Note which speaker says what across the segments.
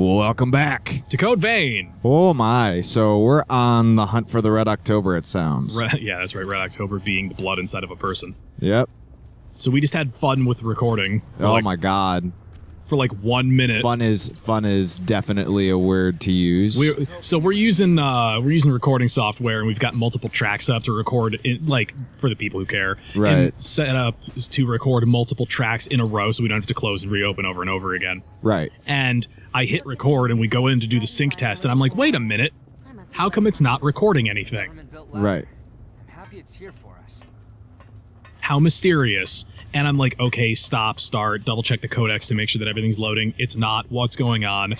Speaker 1: Welcome back
Speaker 2: to Code Vein.
Speaker 1: Oh my, so we're on the hunt for the Red October, it sounds.
Speaker 2: Yeah, that's right. Red October being the blood inside of a person.
Speaker 1: Yep.
Speaker 2: So we just had fun with recording.
Speaker 1: Oh my god.
Speaker 2: For like 1 minute.
Speaker 1: Fun is definitely a word to use.
Speaker 2: We're using recording software, and we've got multiple tracks up to record for the people who care.
Speaker 1: Right.
Speaker 2: And set up to record multiple tracks in a row, so we don't have to close and reopen over and over again.
Speaker 1: Right.
Speaker 2: And I hit record, and we go in to do the sync test, and I'm like, wait a minute, how come it's not recording anything?
Speaker 1: Right.
Speaker 3: I'm happy it's here for us.
Speaker 2: How mysterious. And I'm like, okay, stop, start, double check the codecs to make sure that everything's loading. It's not. What's going on?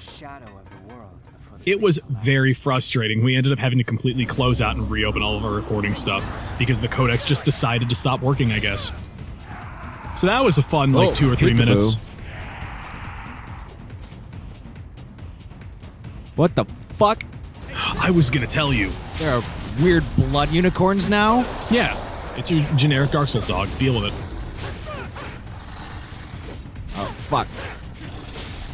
Speaker 2: It was very frustrating. We ended up having to completely close out and reopen all of our recording stuff because the codecs just decided to stop working, I guess. So that was a fun, 2 or 3 minutes.
Speaker 1: What the fuck?
Speaker 2: I was gonna tell you.
Speaker 1: There are weird blood unicorns now?
Speaker 2: Yeah, it's your generic Dark Souls dog. Deal with it.
Speaker 1: Oh, fuck.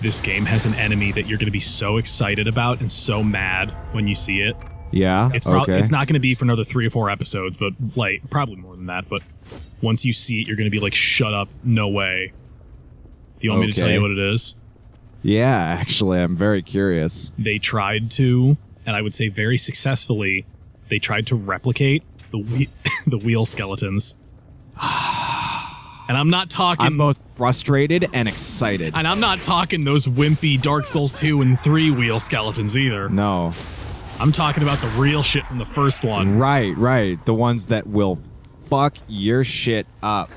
Speaker 2: This game has an enemy that you're going to be so excited about and so mad when you see it.
Speaker 1: Yeah,
Speaker 2: it's not going to be for another 3 or 4 episodes, but probably more than that. But once you see it, you're going to be like, shut up, no way. Do you want me to tell you what it is?
Speaker 1: Yeah, actually, I'm very curious.
Speaker 2: They tried to, and I would say very successfully, they tried to replicate the wheel skeletons. And I'm not talking...
Speaker 1: I'm both frustrated and excited.
Speaker 2: And I'm not talking those wimpy Dark Souls 2 and 3 wheel skeletons either.
Speaker 1: No.
Speaker 2: I'm talking about the real shit from the first one.
Speaker 1: Right. The ones that will fuck your shit up.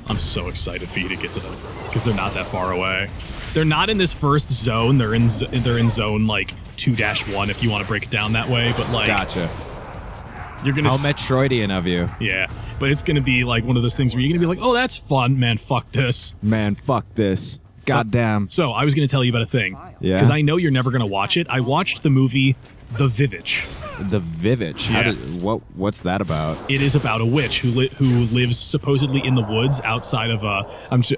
Speaker 2: I'm so excited for you to get to them, because they're not that far away. They're not in this first zone. They're in zone, 2-1 if you want to break it down that way, but
Speaker 1: Gotcha.
Speaker 2: You're gonna...
Speaker 1: How Metroidian of you.
Speaker 2: Yeah. But it's going to be like one of those things where you're going to be like, oh, that's fun. Man, fuck this. Goddamn. So I was going to tell you about a thing.
Speaker 1: Yeah?
Speaker 2: Because I know you're never going to watch it. I watched the movie The Vivitch.
Speaker 1: The Vivitch?
Speaker 2: Yeah.
Speaker 1: What's that about?
Speaker 2: It is about a witch who lives supposedly in the woods outside of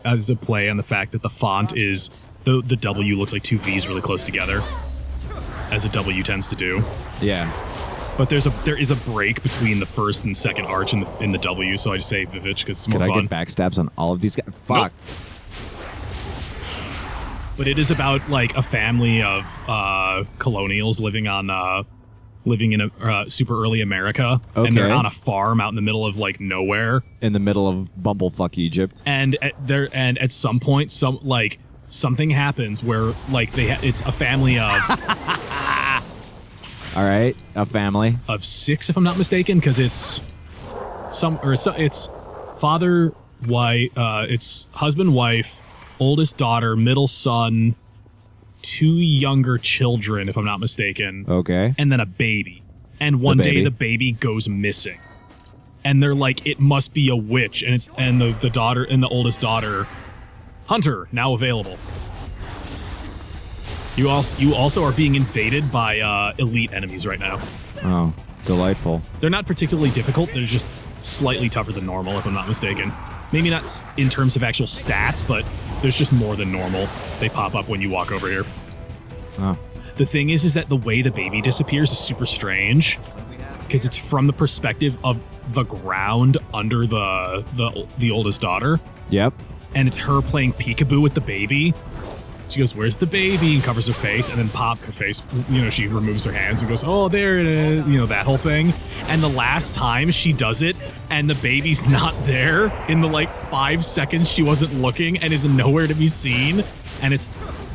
Speaker 2: as a play on the fact that the font is... The W looks like 2 V's really close together, as a W tends to do.
Speaker 1: Yeah.
Speaker 2: But there is a break between the first and second arch in the W, so I just say Vivitch because it's more fun.
Speaker 1: Could I get backstabs on all of these guys? Fuck.
Speaker 2: Nope. But it is about like a family of colonials living in a super early America, and they're on a farm out in the middle of like nowhere,
Speaker 1: in the middle of bumblefuck Egypt.
Speaker 2: And at some point, something happens where like it's a family of.
Speaker 1: All right, a family
Speaker 2: of 6, if I'm not mistaken, because it's it's father, wife, it's husband, wife, oldest daughter, middle son, 2 younger children, if I'm not mistaken.
Speaker 1: Okay.
Speaker 2: And then a baby. And one day the baby goes missing, and they're like, it must be a witch, and the daughter and the oldest daughter, Hunter, now available. You also are being invaded by elite enemies right now.
Speaker 1: Oh, delightful.
Speaker 2: They're not particularly difficult. They're just slightly tougher than normal, if I'm not mistaken. Maybe not in terms of actual stats, but there's just more than normal. They pop up when you walk over here.
Speaker 1: Oh.
Speaker 2: The thing is that the way the baby disappears is super strange, because it's from the perspective of the ground under the oldest daughter.
Speaker 1: Yep.
Speaker 2: And it's her playing peekaboo with the baby. She goes, where's the baby? And covers her face, and then her face, she removes her hands and goes, oh, there it is, that whole thing. And the last time she does it, and the baby's not there, in the 5 seconds she wasn't looking and is nowhere to be seen. And it's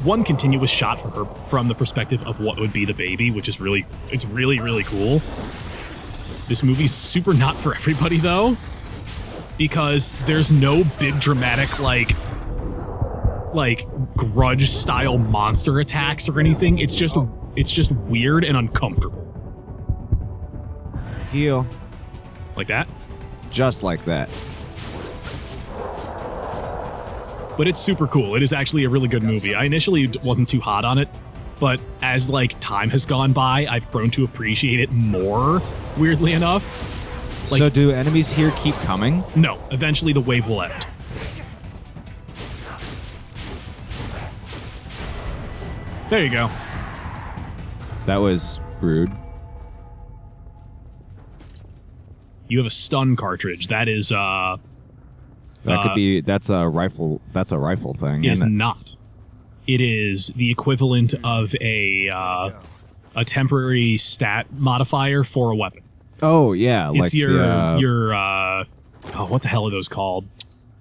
Speaker 2: one continuous shot from the perspective of what would be the baby, which is really cool. This movie's super not for everybody, though, because there's no big dramatic, Grudge style monster attacks or anything. It's just weird and uncomfortable.
Speaker 1: Heal.
Speaker 2: Like that?
Speaker 1: Just like that.
Speaker 2: But it's super cool. It is actually a really good movie. I initially wasn't too hot on it, but as time has gone by, I've grown to appreciate it more, weirdly enough.
Speaker 1: So do enemies here keep coming?
Speaker 2: No, eventually the wave will end. There you go.
Speaker 1: That was rude.
Speaker 2: You have a stun cartridge. That is
Speaker 1: That could be. That's a rifle. That's a rifle thing.
Speaker 2: It is
Speaker 1: isn't it?
Speaker 2: not. It is the equivalent of a temporary stat modifier for a weapon.
Speaker 1: Oh yeah,
Speaker 2: It's
Speaker 1: like
Speaker 2: what the hell are those called?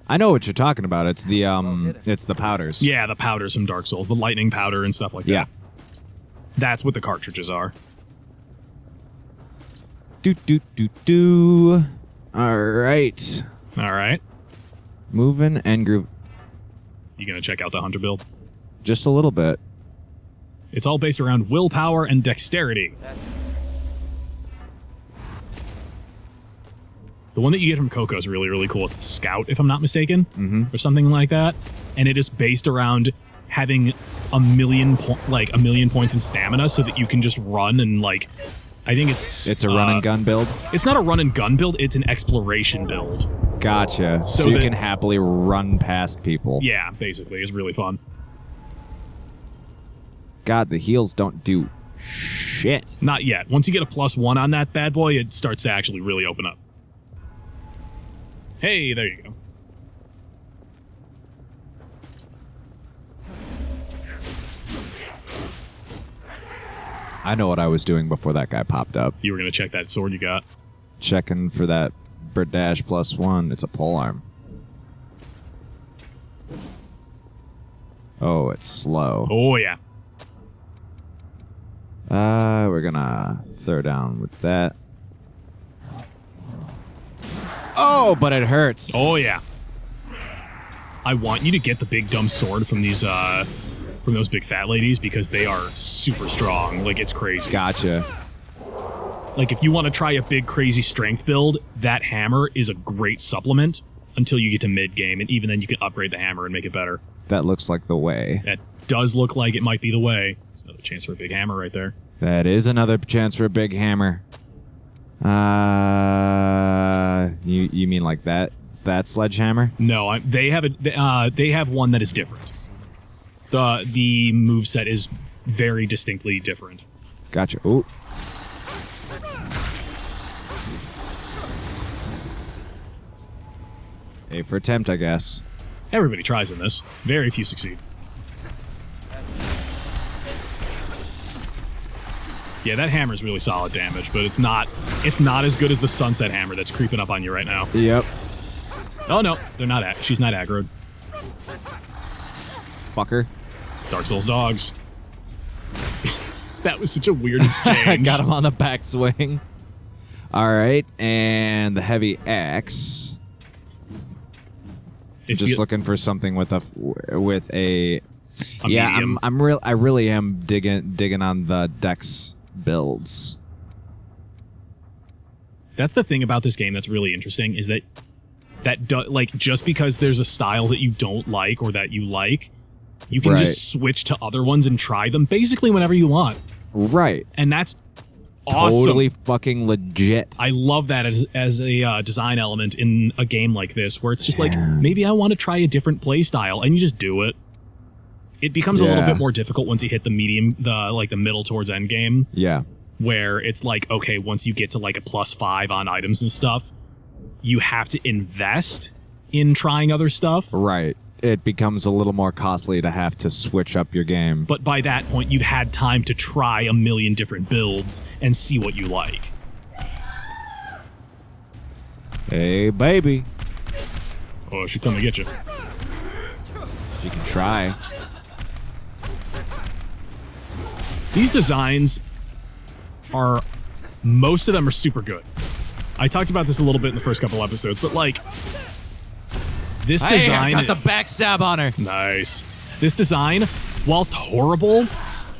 Speaker 1: I know what you're talking about. It's the powders.
Speaker 2: Yeah, the powders from Dark Souls, the lightning powder and stuff like
Speaker 1: Yeah.
Speaker 2: that. That's what the cartridges are.
Speaker 1: Do. All right.
Speaker 2: All right.
Speaker 1: Moving and groove.
Speaker 2: You gonna check out the hunter build?
Speaker 1: Just a little bit.
Speaker 2: It's all based around willpower and dexterity. The one that you get from Coco is really, really cool. It's Scout, if I'm not mistaken, or something like that. And it is based around having a million points in stamina, so that you can just run and like. I think
Speaker 1: It's a run and gun build.
Speaker 2: It's not a run and gun build. It's an exploration build.
Speaker 1: Gotcha.
Speaker 2: So
Speaker 1: So you
Speaker 2: that-
Speaker 1: can happily run past people.
Speaker 2: Yeah, basically, it's really fun.
Speaker 1: God, the heals don't do shit.
Speaker 2: Not yet. Once you get a +1 on that bad boy, it starts to actually really open up. Hey, there you go.
Speaker 1: I know what I was doing before that guy popped up.
Speaker 2: You were gonna check that sword you got.
Speaker 1: Checking for that Dash +1. It's a polearm. Oh, it's slow.
Speaker 2: Oh yeah.
Speaker 1: We're gonna throw down with that. Oh, but it hurts.
Speaker 2: Oh yeah. I want you to get the big dumb sword from these from those big fat ladies because they are super strong. Like, it's crazy.
Speaker 1: Gotcha.
Speaker 2: Like, if you want to try a big crazy strength build, that hammer is a great supplement until you get to mid game, and even then you can upgrade the hammer and make it better.
Speaker 1: That looks like the way.
Speaker 2: That does look like it might be the way. There's another chance for a big hammer right there.
Speaker 1: That is another chance for a big hammer. You mean like that sledgehammer?
Speaker 2: No, they have one that is different. The moveset is very distinctly different.
Speaker 1: Gotcha. Ooh. A for attempt, I guess.
Speaker 2: Everybody tries in this. Very few succeed. Yeah, that hammer is really solid damage, but it's not as good as the sunset hammer that's creeping up on you right now.
Speaker 1: Yep.
Speaker 2: Oh no, they're not. She's not aggroed.
Speaker 1: Fucker.
Speaker 2: Dark Souls dogs. That was such a weird exchange.
Speaker 1: Got him on the backswing. All right, and the heavy axe.
Speaker 2: If
Speaker 1: Just
Speaker 2: you-
Speaker 1: looking for something with a
Speaker 2: A
Speaker 1: yeah.
Speaker 2: medium.
Speaker 1: I really am digging on the dex builds.
Speaker 2: That's the thing about this game that's really interesting is that just because there's a style that you don't like or that you like, you can
Speaker 1: Right.
Speaker 2: just switch to other ones and try them basically whenever you want.
Speaker 1: Right.
Speaker 2: And that's awesome.
Speaker 1: Totally fucking legit.
Speaker 2: I love that as a design element in a game like this, where it's just like,
Speaker 1: Yeah.
Speaker 2: maybe I want to try a different play style, and you just do it. It becomes a little
Speaker 1: Yeah.
Speaker 2: bit more difficult once you hit the middle towards end game,
Speaker 1: Yeah.
Speaker 2: where it's like, okay, once you get to like a +5 on items and stuff, you have to invest in trying other stuff.
Speaker 1: Right. It becomes a little more costly to have to switch up your game.
Speaker 2: But by that point, you've had time to try a million different builds and see what you like.
Speaker 1: Hey, baby.
Speaker 2: Oh, she's coming to get you.
Speaker 1: You can try.
Speaker 2: These designs most of them are super good. I talked about this a little bit in the first couple episodes, but like, this design...
Speaker 1: I got the backstab on her.
Speaker 2: Nice. This design, whilst horrible,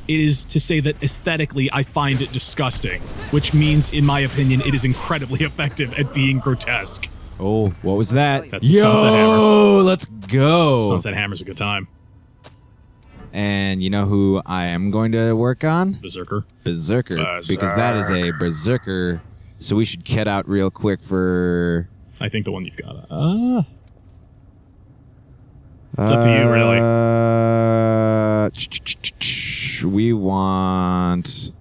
Speaker 2: is to say that aesthetically I find it disgusting, which means, in my opinion, it is incredibly effective at being grotesque.
Speaker 1: Oh, what was that?
Speaker 2: That's the Sunset Hammer.
Speaker 1: Let's go.
Speaker 2: Sunset Hammer's a good time.
Speaker 1: And you know who I am going to work on?
Speaker 2: Berserker.
Speaker 1: Berserker. Because that is a Berserker. So we should kit out real quick for...
Speaker 2: I think the one you've got. It's up to you, really.
Speaker 1: We want...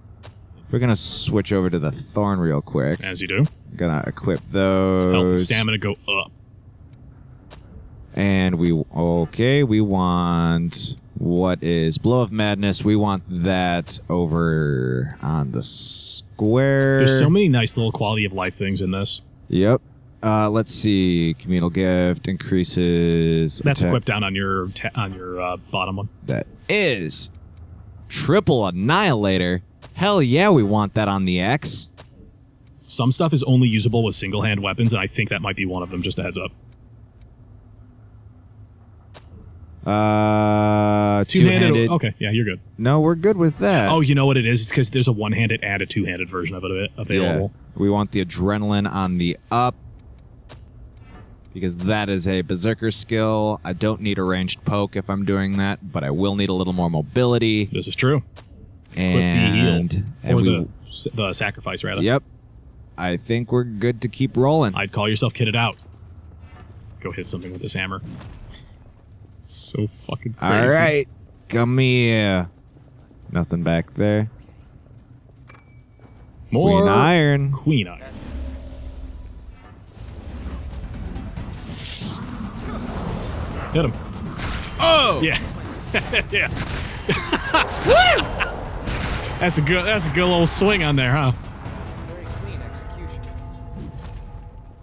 Speaker 1: We're going to switch over to the thorn real quick.
Speaker 2: As you do.
Speaker 1: Gonna equip
Speaker 2: Help
Speaker 1: those.
Speaker 2: stamina go up.
Speaker 1: And we want... What is Blow of Madness? We want that over on the square.
Speaker 2: There's so many nice little quality of life things in this.
Speaker 1: Yep. Let's see. Communal Gift increases...
Speaker 2: That's
Speaker 1: attack.
Speaker 2: equipped down on your bottom one.
Speaker 1: That is Triple Annihilator. Hell yeah, we want that on the X.
Speaker 2: Some stuff is only usable with single-hand weapons, and I think that might be one of them, just a heads up.
Speaker 1: Two-handed.
Speaker 2: Okay, yeah, you're good.
Speaker 1: No, we're good with that.
Speaker 2: Oh, you know what it is? It's because there's a one-handed and a two-handed version of it available.
Speaker 1: Yeah. We want the Adrenaline on the up. Because that is a Berserker skill. I don't need a ranged poke if I'm doing that, but I will need a little more mobility.
Speaker 2: This is true.
Speaker 1: And
Speaker 2: or the sacrifice, rather.
Speaker 1: Yep. I think we're good to keep rolling.
Speaker 2: I'd call yourself kitted out. Go hit something with this hammer. It's so fucking crazy.
Speaker 1: All right. Come here. Nothing back there.
Speaker 2: More
Speaker 1: Queen Iron.
Speaker 2: Queen Iron. Hit him.
Speaker 1: Oh!
Speaker 2: Yeah. Yeah. That's a good little swing on there, huh?
Speaker 3: Very clean execution.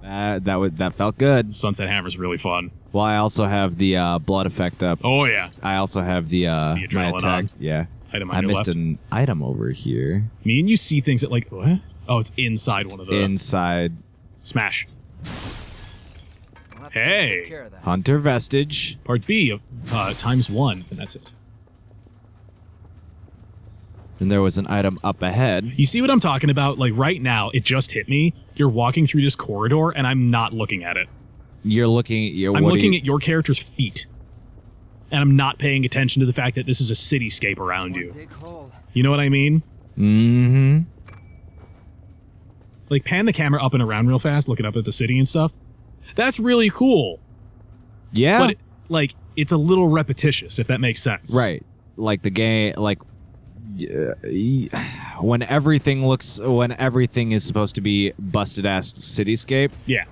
Speaker 1: That felt good.
Speaker 2: Sunset Hammer's really fun.
Speaker 1: Well, I also have the blood effect up.
Speaker 2: Oh yeah.
Speaker 1: I also have the my
Speaker 2: adrenaline
Speaker 1: attack.
Speaker 2: on.
Speaker 1: Yeah.
Speaker 2: Item on
Speaker 1: I
Speaker 2: your
Speaker 1: missed
Speaker 2: left.
Speaker 1: an item over here.
Speaker 2: Me and you see things that like what? Oh, it's inside one of the
Speaker 1: Inside
Speaker 2: smash.
Speaker 3: We'll have to
Speaker 2: Hey.
Speaker 3: take care of that.
Speaker 1: Hunter Vestige.
Speaker 2: Part B of ×1, and that's it.
Speaker 1: And there was an item up ahead.
Speaker 2: You see what I'm talking about? Like right now, it just hit me. You're walking through this corridor, and I'm not looking at it.
Speaker 1: You're looking at
Speaker 2: I'm looking at your character's feet. And I'm not paying attention to the fact that this is a cityscape around
Speaker 3: One
Speaker 2: you.
Speaker 3: big hole.
Speaker 2: You know what I mean?
Speaker 1: Mm-hmm.
Speaker 2: Like, pan the camera up and around real fast, looking up at the city and stuff. That's really cool.
Speaker 1: Yeah.
Speaker 2: But, it's a little repetitious, if that makes sense.
Speaker 1: Right. Like the game, like when everything is supposed to be busted ass cityscape,
Speaker 2: Yeah.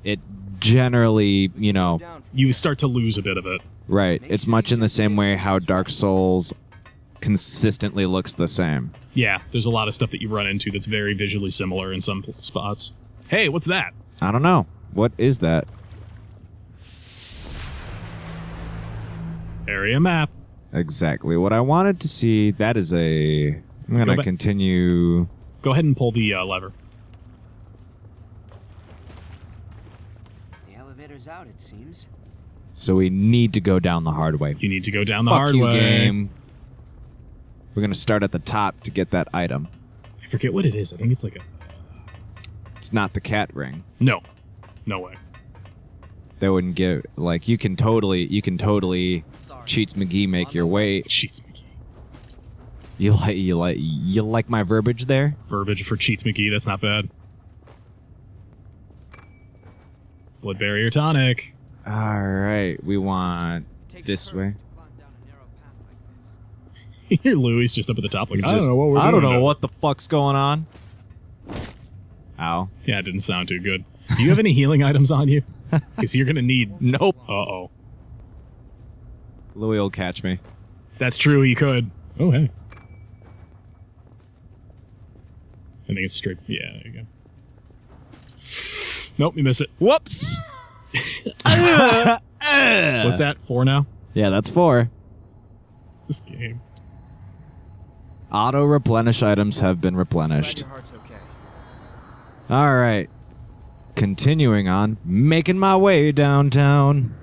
Speaker 1: it generally,
Speaker 3: Down for
Speaker 2: You start to lose a bit of it.
Speaker 1: right. It's much in the same way how Dark Souls consistently looks the same.
Speaker 2: Yeah, there's a lot of stuff that you run into that's very visually similar in some spots. Hey, what's that?
Speaker 1: I don't know. What is that?
Speaker 2: Area map.
Speaker 1: Exactly what I wanted to see. That is I'm
Speaker 2: Go
Speaker 1: gonna
Speaker 2: back.
Speaker 1: continue.
Speaker 2: Go ahead and pull the lever.
Speaker 3: the elevator's out, it seems.
Speaker 1: So we need to go down the hard way.
Speaker 2: You need to go down the
Speaker 1: Fuck
Speaker 2: hard
Speaker 1: you,
Speaker 2: way.
Speaker 1: game. We're gonna start at the top to get that item.
Speaker 2: I forget what it is. I think it's like a...
Speaker 1: It's not the cat ring.
Speaker 2: No. No way.
Speaker 1: They wouldn't give like you can totally
Speaker 3: Sorry.
Speaker 1: Cheats McGee make your way.
Speaker 2: Cheats McGee.
Speaker 1: You like my verbiage there?
Speaker 2: Verbiage for Cheats McGee. That's not bad. Blood barrier tonic.
Speaker 1: All right, we want
Speaker 3: Takes
Speaker 1: this
Speaker 3: courage
Speaker 1: way.
Speaker 3: to climb down a narrow path like this.
Speaker 2: Here, Louis just up at the top. Like,
Speaker 1: He's
Speaker 2: I don't
Speaker 1: just-
Speaker 2: know what we're
Speaker 1: I
Speaker 2: doing.
Speaker 1: don't know
Speaker 2: now.
Speaker 1: what the fuck's going on. Ow.
Speaker 2: Yeah, it didn't sound too good. Do you have any healing items on you? Because you're gonna need.
Speaker 1: Nope.
Speaker 2: Uh-oh.
Speaker 1: Louis will catch me.
Speaker 2: That's true. He could. Oh, hey. I think it's straight. Yeah, there you go. Nope, you missed it.
Speaker 1: Whoops.
Speaker 2: What's that? 4 now?
Speaker 1: Yeah, that's 4.
Speaker 2: This game.
Speaker 1: Auto replenish items have been
Speaker 3: Glad
Speaker 1: replenished.
Speaker 3: your heart's okay.
Speaker 1: All right. Continuing on, making my way downtown.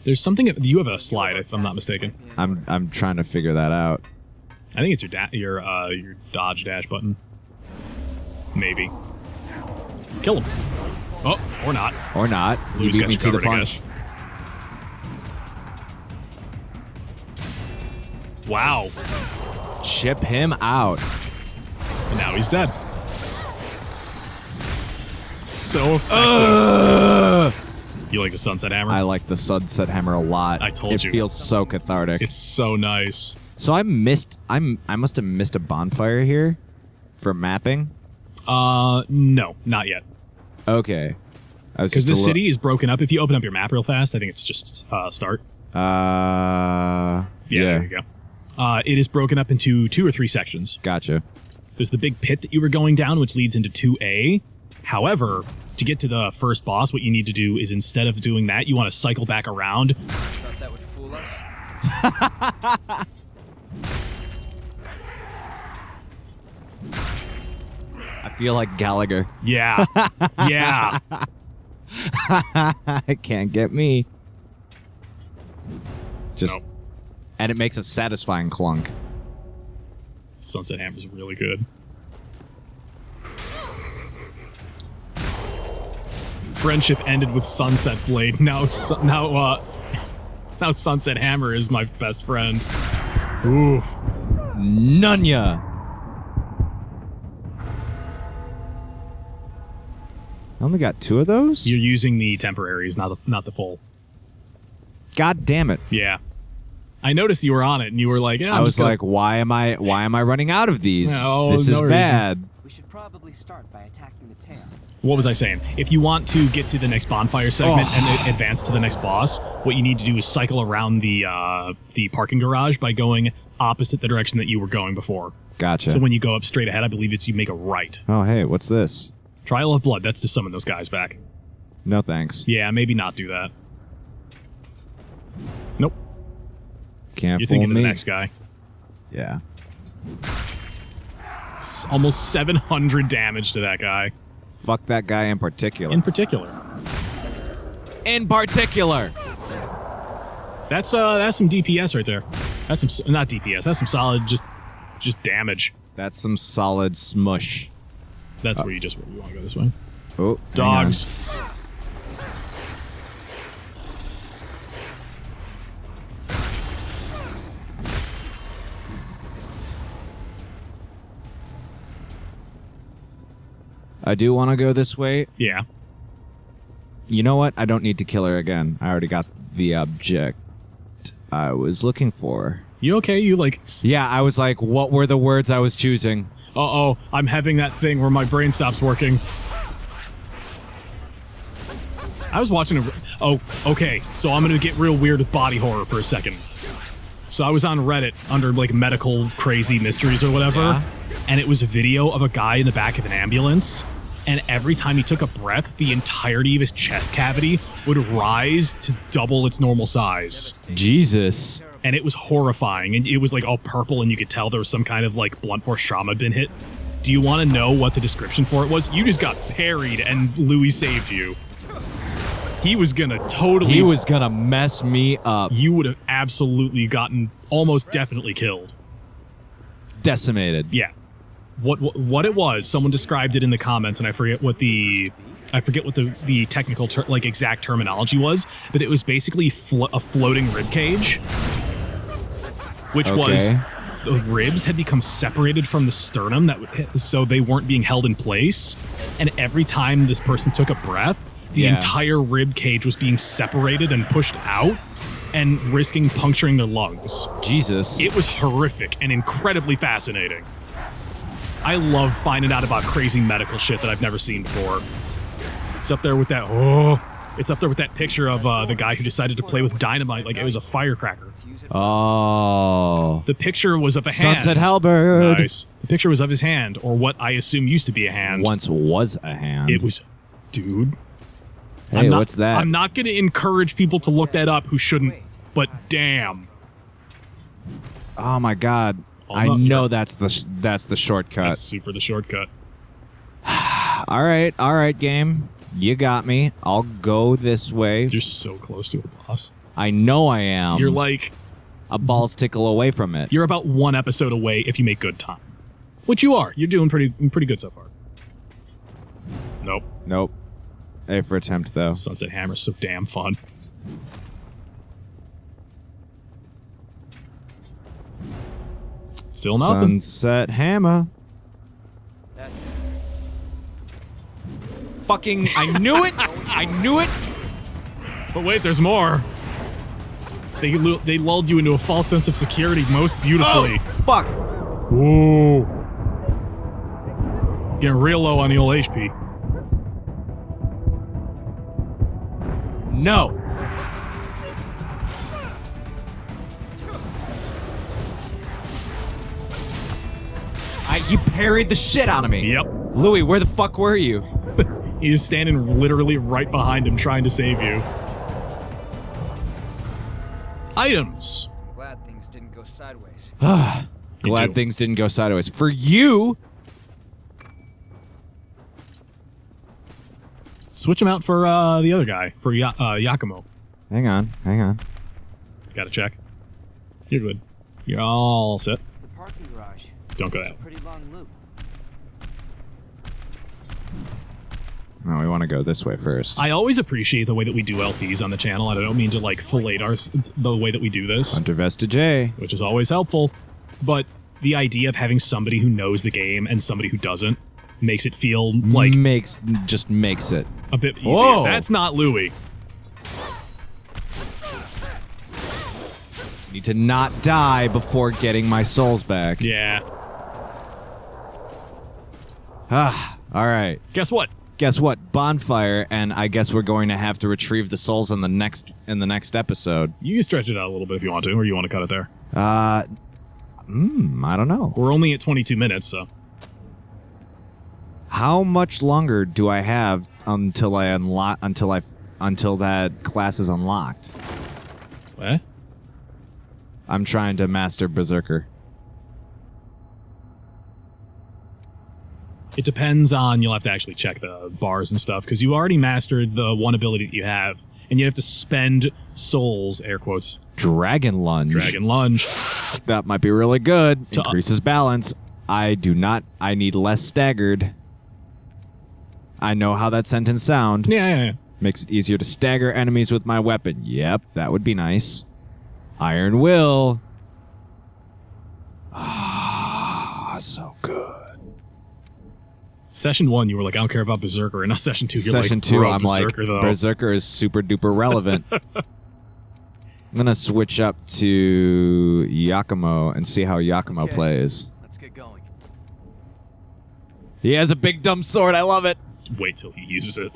Speaker 2: There's something. You have a slide, if I'm not mistaken.
Speaker 1: I'm trying to figure that out.
Speaker 2: I think it's your dodge dash button. Maybe. Kill him. Oh, or not.
Speaker 1: Or not. You
Speaker 2: Lou's
Speaker 1: beat
Speaker 2: got
Speaker 1: me
Speaker 2: you
Speaker 1: to the
Speaker 2: covered, I
Speaker 1: punch.
Speaker 2: guess. Wow.
Speaker 1: Chip him out.
Speaker 2: And now he's dead. So effective. You like the Sunset Hammer?
Speaker 1: I like the Sunset Hammer a lot.
Speaker 2: I told you.
Speaker 1: It feels so cathartic.
Speaker 2: It's so nice.
Speaker 1: So I must have missed a bonfire here for mapping.
Speaker 2: No, not yet.
Speaker 1: Okay.
Speaker 2: Because the city is broken up. If you open up your map real fast, I think it's just start.
Speaker 1: Yeah.
Speaker 2: There you go. It is broken up into 2 or 3 sections.
Speaker 1: Gotcha.
Speaker 2: There's the big pit that you were going down, which leads into 2A. However, to get to the first boss, what you need to do is instead of doing that, you want to cycle back around.
Speaker 3: Thought that would fool us?
Speaker 1: I feel like Gallagher.
Speaker 2: Yeah. Yeah.
Speaker 1: It can't get me. Just,
Speaker 2: Nope.
Speaker 1: and it makes a satisfying clunk.
Speaker 2: Sunset Hammer's really good. Friendship ended with Sunset Blade. Now Sunset Hammer is my best friend. Ooh.
Speaker 1: Nunya. I only got 2 of those?
Speaker 2: You're using the temporaries, not the full.
Speaker 1: God damn it.
Speaker 2: Yeah. I noticed you were on it, and you were like, yeah,
Speaker 1: I was like, why am I running out of these?
Speaker 2: No,
Speaker 1: this
Speaker 2: no
Speaker 1: is
Speaker 2: reason.
Speaker 1: bad.
Speaker 3: We should probably start by attacking the tail.
Speaker 2: What was I saying? If you want to get to the next bonfire segment and advance to the next boss, what you need to do is cycle around the parking garage by going opposite the direction that you were going before.
Speaker 1: Gotcha.
Speaker 2: So when you go up straight ahead, I believe it's you make a right.
Speaker 1: Oh, hey, what's this?
Speaker 2: Trial of Blood. That's to summon those guys back.
Speaker 1: No thanks.
Speaker 2: Yeah, maybe not do that. Nope.
Speaker 1: Can't
Speaker 2: You're
Speaker 1: fool
Speaker 2: thinking of
Speaker 1: me.
Speaker 2: the next guy.
Speaker 1: Yeah.
Speaker 2: It's almost 700 damage to that guy.
Speaker 1: Fuck that guy in particular.
Speaker 2: In particular.
Speaker 1: In particular.
Speaker 2: That's some DPS right there. That's some not DPS. That's some solid just damage.
Speaker 1: That's some solid smush.
Speaker 2: That's where you want to go this way.
Speaker 1: Oh,
Speaker 2: Dogs.
Speaker 1: I do want to go this way.
Speaker 2: Yeah.
Speaker 1: You know what? I don't need to kill her again. I already got the object I was looking for.
Speaker 2: You okay? You like...
Speaker 1: Yeah, I was like, what were the words I was choosing?
Speaker 2: Uh-oh, I'm having that thing where my brain stops working. I was watching a... Oh, okay, so I'm gonna get real weird with body horror for a second. So I was on Reddit under, like, medical crazy mysteries or whatever,
Speaker 1: Yeah.
Speaker 2: and it was a video of a guy in the back of an ambulance, and every time he took a breath, the entirety of his chest cavity would rise to double its normal size.
Speaker 1: Jesus.
Speaker 2: And it was horrifying, and it was like all purple, and you could tell there was some kind of like blunt force trauma had been hit. Do you want to know what the description for it was? You just got parried, and Louis saved you. He was gonna totally...
Speaker 1: He was gonna mess me up.
Speaker 2: You would have absolutely gotten almost definitely killed.
Speaker 1: Decimated.
Speaker 2: Yeah. What it was, someone described it in the comments, and I forget what the technical exact terminology was, but it was basically a floating rib cage, which was the ribs had become separated from the sternum, so they weren't being held in place, and every time this person took a breath, the entire rib cage was being separated and pushed out and risking puncturing their lungs.
Speaker 1: Jesus.
Speaker 2: It was horrific and incredibly fascinating. I love finding out about crazy medical shit that I've never seen before. It's up there with that. It's up there with that picture of the guy who decided to play with dynamite like it was a firecracker.
Speaker 1: Oh.
Speaker 2: The picture was of a hand.
Speaker 1: Sunset Halberd.
Speaker 2: Nice. The picture was of his hand, or what I assume used to be a hand.
Speaker 1: Once was a hand.
Speaker 2: It was, dude.
Speaker 1: Hey, what's that?
Speaker 2: I'm not going to encourage people to look that up who shouldn't, but damn.
Speaker 1: Oh my God. I know that's the shortcut.
Speaker 2: That's super the shortcut.
Speaker 1: All right, game. You got me. I'll go this way.
Speaker 2: You're so close to a boss.
Speaker 1: I know I am.
Speaker 2: You're like
Speaker 1: a ball's tickle away from it.
Speaker 2: You're about one episode away if you make good time. Which you are. You're doing pretty good so far. Nope.
Speaker 1: A for attempt, though.
Speaker 2: Sunset Hammer's so damn fun. Still nothing.
Speaker 1: Sunset Hammer.
Speaker 3: That's
Speaker 1: Fucking, I knew it. I knew it.
Speaker 2: But wait, there's more. They lulled you into a false sense of security most beautifully.
Speaker 1: Oh, fuck.
Speaker 2: Whoa. Getting real low on the old HP.
Speaker 1: No. He parried the shit out of me.
Speaker 2: Yep.
Speaker 1: Louis, where the fuck were you?
Speaker 2: He's standing literally right behind him trying to save you. Items.
Speaker 3: Glad things didn't go sideways.
Speaker 1: Glad things didn't go sideways. For you.
Speaker 2: Switch him out for the other guy, for Yakumo.
Speaker 1: Hang on.
Speaker 2: Gotta check. You're good. You're all set.
Speaker 3: The parking garage.
Speaker 2: Don't go
Speaker 3: It's a
Speaker 2: that way.
Speaker 3: pretty long loop.
Speaker 1: No, we want to go this way first.
Speaker 2: I always appreciate the way that we do LPs on the channel, and I don't mean to like fillet the way that we do this,
Speaker 1: Hunter Vestige A.
Speaker 2: which is always helpful. But the idea of having somebody who knows the game and somebody who doesn't makes it feel like
Speaker 1: Just makes it.
Speaker 2: a bit easier.
Speaker 1: Whoa.
Speaker 2: That's not Louis.
Speaker 1: Need to not die before getting my souls back.
Speaker 2: Yeah.
Speaker 1: All right.
Speaker 2: Guess what?
Speaker 1: Guess what? Bonfire, and I guess we're going to have to retrieve the souls in the next episode.
Speaker 2: You can stretch it out a little bit if you want to, or you want to cut it there.
Speaker 1: I don't know.
Speaker 2: We're only at 22 minutes, so.
Speaker 1: How much longer do I have until that class is unlocked?
Speaker 2: Eh?
Speaker 1: I'm trying to master Berserker.
Speaker 2: It depends on, you'll have to actually check the bars and stuff, because you already mastered the one ability that you have, and you have to spend souls, air quotes.
Speaker 1: Dragon Lunge.
Speaker 2: Dragon Lunge.
Speaker 1: That might be really good.
Speaker 2: To-
Speaker 1: Increases balance. I need less staggered. I know how that sentence sound.
Speaker 2: Yeah.
Speaker 1: Makes it easier to stagger enemies with my weapon. Yep, that would be nice. Iron Will. Ah, so good.
Speaker 2: Session 1, you were like, I don't care about Berserker, and now Session 2, you're
Speaker 1: Session
Speaker 2: like,
Speaker 1: 2,
Speaker 2: bro,
Speaker 1: I'm
Speaker 2: Berserker,
Speaker 1: like,
Speaker 2: though.
Speaker 1: Berserker is super duper relevant. I'm gonna switch up to Yakumo and see how Yakumo plays.
Speaker 3: Let's get going.
Speaker 1: He has a big dumb sword. I love it.
Speaker 2: Wait till he uses it.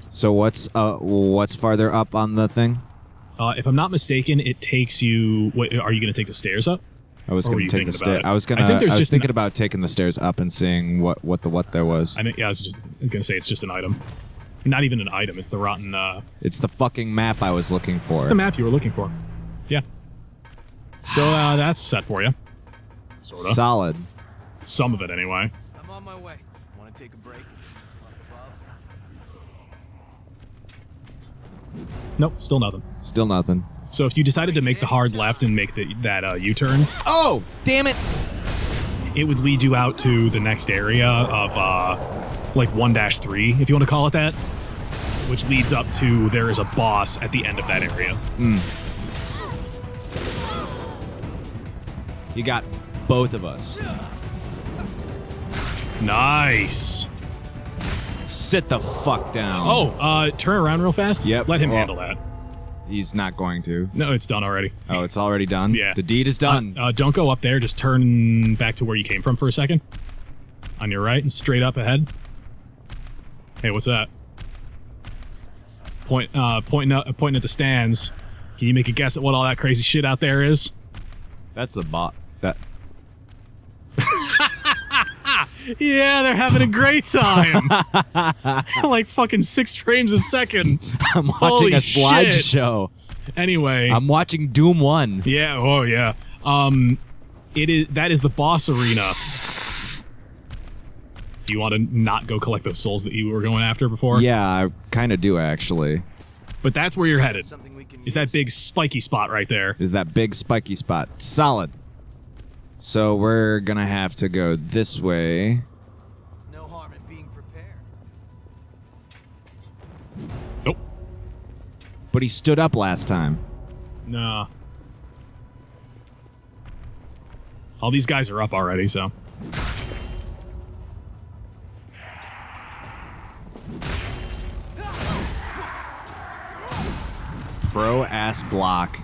Speaker 1: So what's farther up on the thing?
Speaker 2: If I'm not mistaken, it takes you... Wait, are you going to take the stairs up?
Speaker 1: I was
Speaker 2: Or were
Speaker 1: gonna
Speaker 2: you
Speaker 1: take the
Speaker 2: thinking about
Speaker 1: stairs.
Speaker 2: it?
Speaker 1: I was
Speaker 2: just
Speaker 1: thinking about taking the stairs up and seeing what there was.
Speaker 2: I was just going to say it's just an item. Not even an item, it's the rotten...
Speaker 1: It's the fucking map I was looking for.
Speaker 2: It's the map you were looking for. Yeah. So that's set for you. Sort of.
Speaker 1: Solid.
Speaker 2: Some of it, anyway.
Speaker 3: I'm on my way. Want to take a break?
Speaker 2: Nope, still nothing.
Speaker 1: Still nothing.
Speaker 2: So if you decided to make the hard left and make that U-turn,
Speaker 1: Oh, damn it!
Speaker 2: it would lead you out to the next area of like 1-3, if you want to call it that, which leads up to there is a boss at the end of that area.
Speaker 1: You got both of us.
Speaker 2: Nice.
Speaker 1: Sit the fuck down.
Speaker 2: Oh, turn around real fast.
Speaker 1: Yep.
Speaker 2: Let him
Speaker 1: Well-
Speaker 2: handle that.
Speaker 1: He's not going to.
Speaker 2: No, it's done already.
Speaker 1: Oh, it's already done?
Speaker 2: Yeah.
Speaker 1: The deed is done.
Speaker 2: Don't go up there. Just turn back to where you came from for a second. On your right and straight up ahead. Hey, what's that? Pointing at the stands. Can you make a guess at what all that crazy shit out there is?
Speaker 1: That's the bot. That.
Speaker 2: Yeah, they're having a great time. Like fucking 6 frames a second.
Speaker 1: I'm watching
Speaker 2: Holy
Speaker 1: a
Speaker 2: shit.
Speaker 1: slideshow.
Speaker 2: Anyway.
Speaker 1: I'm watching Doom 1.
Speaker 2: Yeah, oh yeah. That is the boss arena. Do you want to not go collect those souls that you were going after before?
Speaker 1: Yeah, I kind of do, actually.
Speaker 2: But that's where you're headed.
Speaker 3: Something we can
Speaker 2: Is that
Speaker 3: use.
Speaker 2: big spiky spot right there.
Speaker 1: Is that big spiky spot. Solid. So we're gonna have to go this way.
Speaker 3: No harm in being prepared.
Speaker 2: Nope.
Speaker 1: But he stood up last time.
Speaker 2: Nah. All these guys are up already, so.
Speaker 1: last block.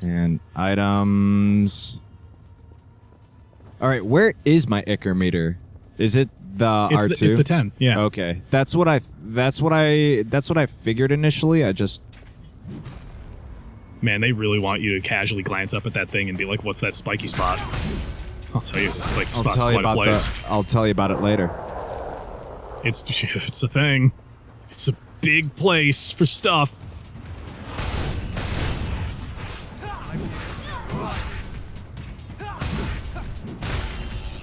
Speaker 1: And items. All right, where is my Ichor meter? Is it the R2?
Speaker 2: It's the 10. Yeah.
Speaker 1: Okay, that's what I figured initially. I just
Speaker 2: Man, they really want you to casually glance up at that thing and be like, "What's that spiky spot?" I'll tell you, that spiky spot's quite a place.
Speaker 1: I'll tell you about it later.
Speaker 2: It's a thing. It's a big place for stuff.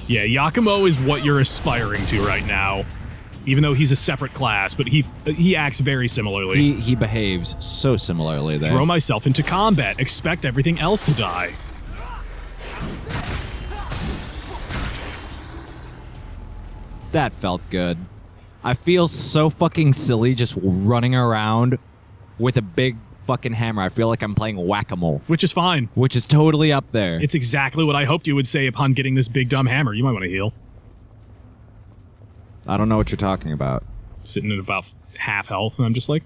Speaker 2: Yeah, Yakumo is what you're aspiring to right now. Even though he's a separate class, but he acts very similarly.
Speaker 1: He behaves so similarly there.
Speaker 2: Throw myself into combat. Expect everything else to die.
Speaker 1: That felt good. I feel so fucking silly just running around with a big fucking hammer. I feel like I'm playing whack-a-mole.
Speaker 2: Which is fine.
Speaker 1: Which is totally up there.
Speaker 2: It's exactly what I hoped you would say upon getting this big dumb hammer. You might want to heal.
Speaker 1: I don't know what you're talking about.
Speaker 2: Sitting at about half health, and I'm just like,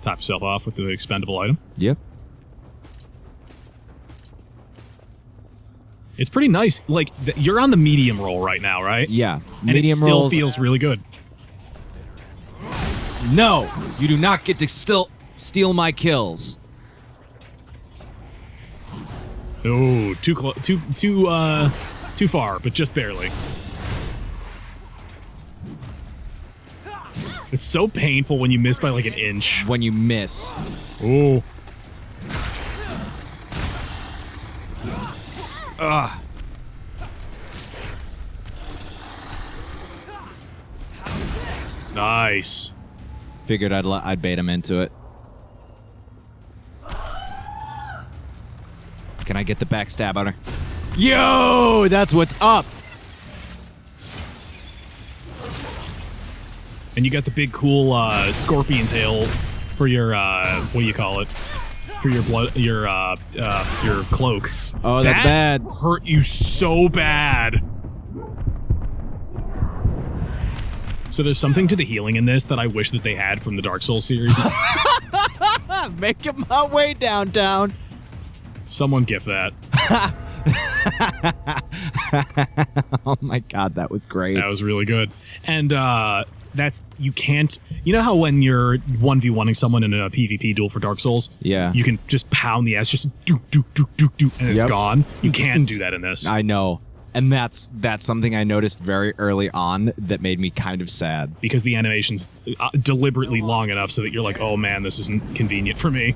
Speaker 2: Top yourself off with the expendable item.
Speaker 1: Yep.
Speaker 2: It's pretty nice. Like, you're on the medium roll right now, right?
Speaker 1: Yeah.
Speaker 2: And
Speaker 1: Medium
Speaker 2: it still
Speaker 1: rolls
Speaker 2: feels really good.
Speaker 1: No! You do not get to steal my kills.
Speaker 2: Oh, too far, but just barely. It's so painful when you miss by like an inch.
Speaker 1: When you miss.
Speaker 2: Oh.
Speaker 1: Ugh.
Speaker 2: Nice.
Speaker 1: Figured I'd bait him into it. Can I get the backstab on her? Yo! That's what's up!
Speaker 2: And you got the big cool scorpion tail for your what do you call it? For your blood, your cloak.
Speaker 1: Oh, that's bad.
Speaker 2: Hurt you so bad. So there's something to the healing in this that I wish that they had from the Dark Souls series.
Speaker 1: Making my way downtown.
Speaker 2: Someone gif that.
Speaker 1: Oh my god, that was great.
Speaker 2: That was really good. And you can't, you know how when you're 1v1ing someone in a PvP duel for Dark Souls?
Speaker 1: Yeah.
Speaker 2: You can just pound the ass, just do, and it's gone. You can't do that in this.
Speaker 1: I know. And that's something I noticed very early on that made me kind of sad.
Speaker 2: Because the animation's deliberately long enough so that you're like, oh man, this isn't convenient for me.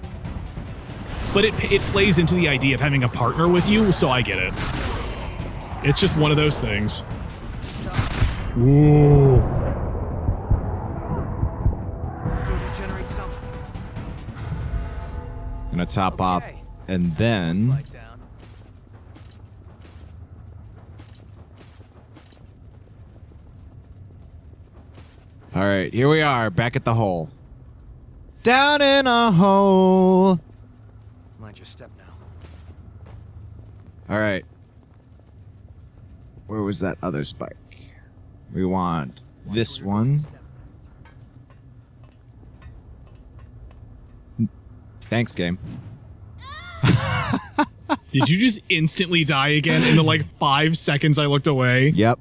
Speaker 2: But it plays into the idea of having a partner with you, so I get it. It's just one of those things. Ooh.
Speaker 1: Gonna top off, and then... Alright, here we are, back at the hole. Down in a hole!
Speaker 3: Mind your step now.
Speaker 1: Alright. Where was that other spike? We want this one. Thanks, game.
Speaker 2: Did you just instantly die again in the like 5 seconds I looked away?
Speaker 1: Yep.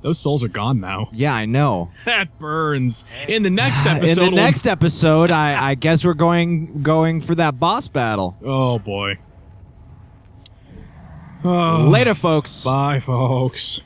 Speaker 2: Those souls are gone now.
Speaker 1: Yeah, I know.
Speaker 2: That burns. In the next episode...
Speaker 1: In the next episode, I guess we're going for that boss battle.
Speaker 2: Oh, boy. Oh,
Speaker 1: Later, folks.
Speaker 2: Bye, folks.